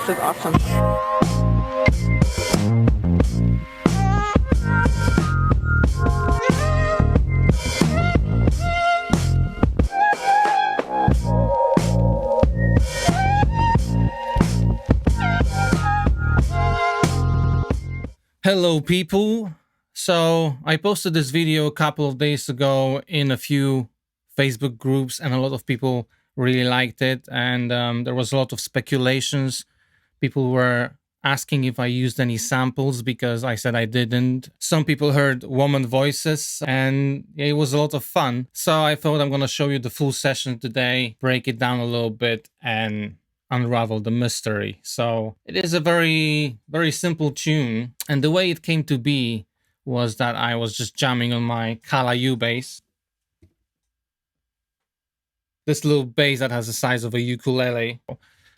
This is awesome. Hello people. So I posted this video a couple of days ago in a few Facebook groups and a lot of people really liked it, and there was a lot of speculations. People were asking if I used any samples because I said I didn't. Some people heard woman voices and it was a lot of fun. So I thought I'm going to show you the full session today, break it down a little bit and unravel the mystery. So it is a very, very simple tune. And the way it came to be was that I was just jamming on my Kala U bass. This little bass that has the size of a ukulele.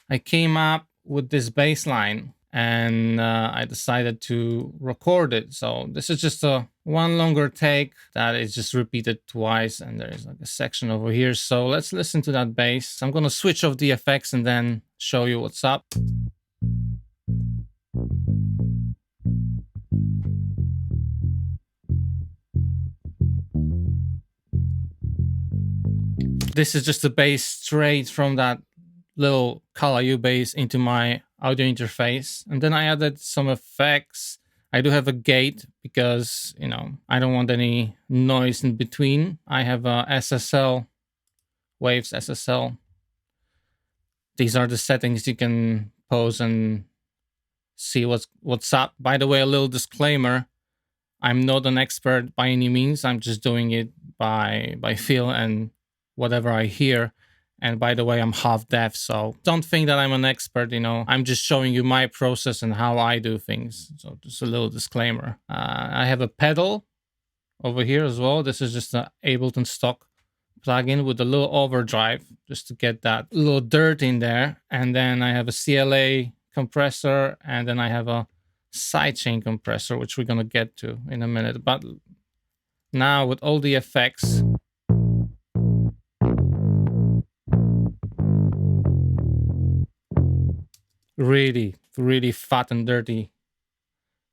I came up with this bass line and I decided to record it. So this is just a one longer take that is just repeated twice, and there's like a section over here. So let's listen to that bass. I'm gonna switch off the effects and then show you what's up. This is just a bass straight from that little Kala U bass into my audio interface, and then I added some effects. I do have a gate because, you know, I don't want any noise in between. I have a SSL, waves SSL. These are the settings you can pause and see what's up. By the way, a little disclaimer, I'm not an expert by any means. I'm just doing it by feel and whatever I hear. And by the way, I'm half deaf, so don't think that I'm an expert, you know. I'm just showing you my process and how I do things. So just a little disclaimer. I have a pedal over here as well. This is just an Ableton stock plugin with a little overdrive just to get that little dirt in there. And then I have a CLA compressor, and then I have a sidechain compressor, which we're gonna get to in a minute. But now with all the effects, really, really fat and dirty.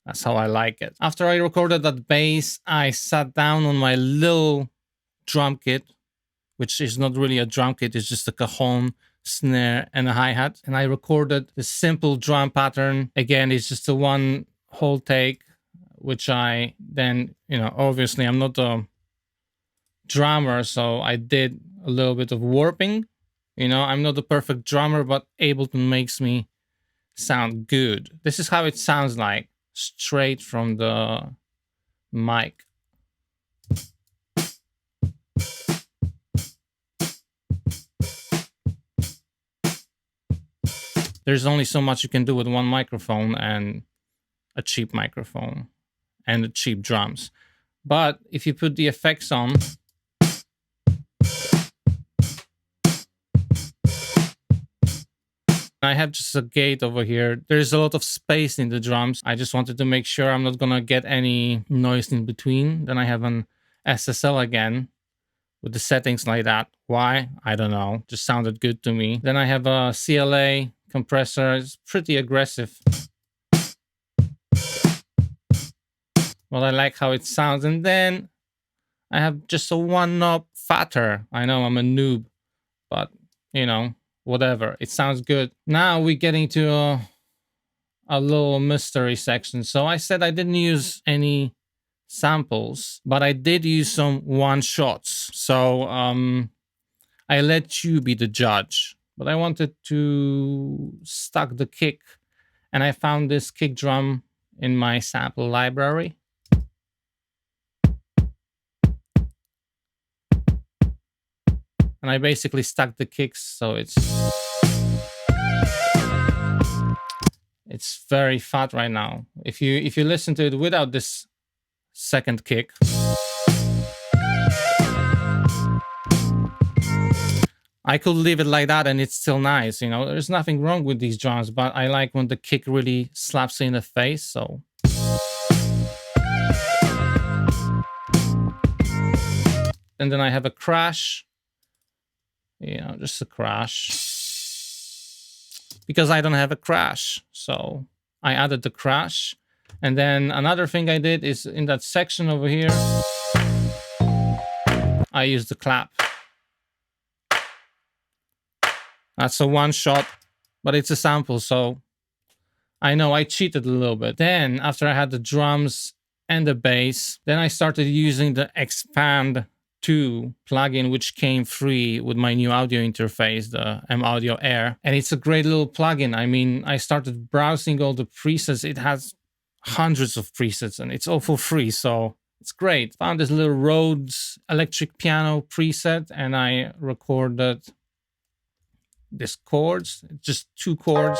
That's how I like it. After I recorded that bass, I sat down on my little drum kit, which is not really a drum kit, it's just a cajon, snare, and a hi-hat. And I recorded the simple drum pattern. Again, it's just a one whole take, which I then, you know, obviously I'm not a drummer, so I did a little bit of warping. You know, I'm not a perfect drummer, but Ableton makes me sound good. This is how it sounds like straight from the mic. There's only so much you can do with one microphone and a cheap microphone and the cheap drums. But if you put the effects on, I have just a gate over here. There's a lot of space in the drums. I just wanted to make sure I'm not gonna get any noise in between. Then I have an SSL again with the settings like that. Why? I don't know. Just sounded good to me. Then I have a CLA compressor. It's pretty aggressive. Well, I like how it sounds. And then I have just a one knob fatter. I know I'm a noob, but you know, whatever, it sounds good. Now we're getting to a little mystery section. So I said I didn't use any samples, but I did use some one shots. So I let you be the judge, but I wanted to stack the kick, and I found this kick drum in my sample library. And I basically stuck the kicks, so it's very fat right now. If you listen to it without this second kick, I could leave it like that and it's still nice, you know. There's nothing wrong with these drums, but I like when the kick really slaps you in the face, so. And then I have a crash. You know, just a crash. because I don't have a crash. So I added the crash. And then another thing I did is in that section over here, I used the clap. That's a one shot, but it's a sample, so I know I cheated a little bit. Then after I had the drums and the bass, then I started using the Expand 2 plugin, which came free with my new audio interface, the M-Audio Air. And it's a great little plugin. I mean, I started browsing all the presets. It has hundreds of presets and it's all for free, so it's great. Found this little Rhodes electric piano preset and I recorded this chords, just 2 chords.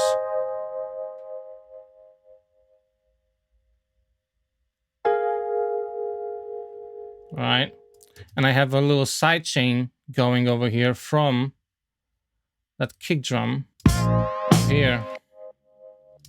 All right. And I have a little sidechain going over here from that kick drum here.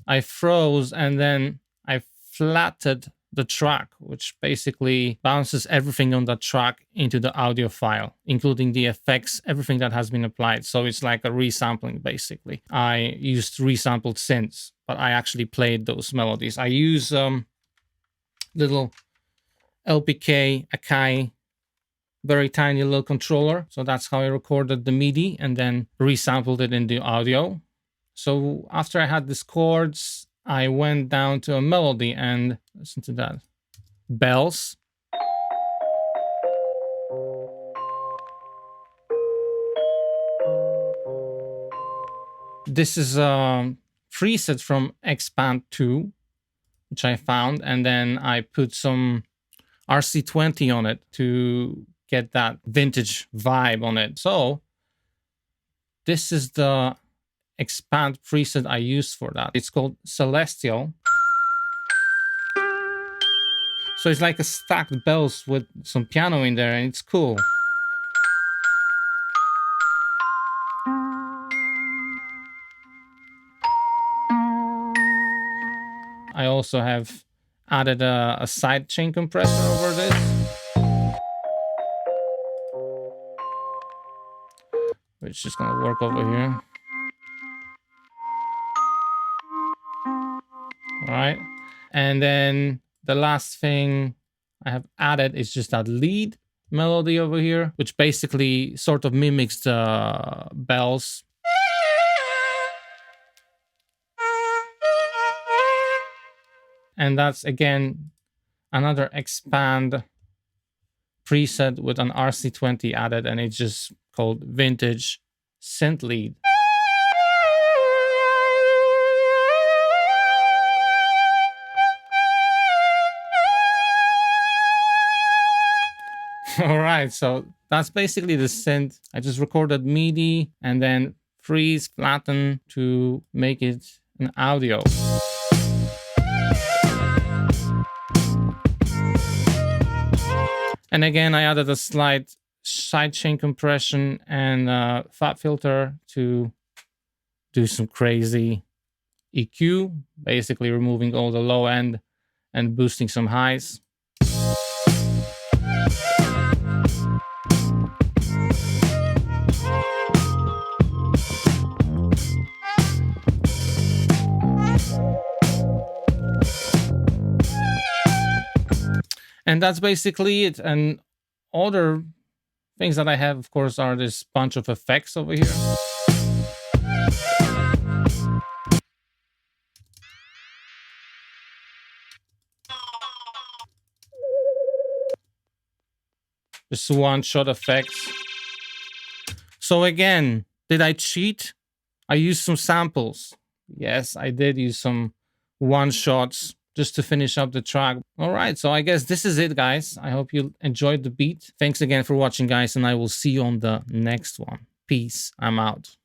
I froze and then I flattened the track, which basically bounces everything on that track into the audio file, including the effects, everything that has been applied. So it's like a resampling, basically. I used resampled synths, but I actually played those melodies. I use little LPK Akai, very tiny little controller. So that's how I recorded the MIDI and then resampled it into audio. So after I had these chords, I went down to a melody and listen to that. Bells. This is a preset from Expand 2, which I found, and then I put some RC20 on it to get that vintage vibe on it. So this is the Expand preset I used for that. It's called Celestial. So it's like a stacked bells with some piano in there, and it's cool. I also have added a sidechain compressor over this. Which is gonna work over here. All right. And then the last thing I have added is just that lead melody over here, which basically sort of mimics the bells. And that's, again, another Expand preset with an RC20 added, and it's just called Vintage Synth Lead. All right, so that's basically the synth. I just recorded MIDI and then freeze, flatten to make it an audio. And again, I added a slight sidechain compression and fat filter to do some crazy EQ, basically removing all the low end and boosting some highs. And that's basically it. And other things that I have, of course, are this bunch of effects over here. Just one-shot effects. So again, did I cheat? I used some samples. Yes, I did use some one-shots just to finish up the track. All right, so I guess this is it, guys. I hope you enjoyed the beat. Thanks again for watching, guys, and I will see you on the next one. Peace. I'm out.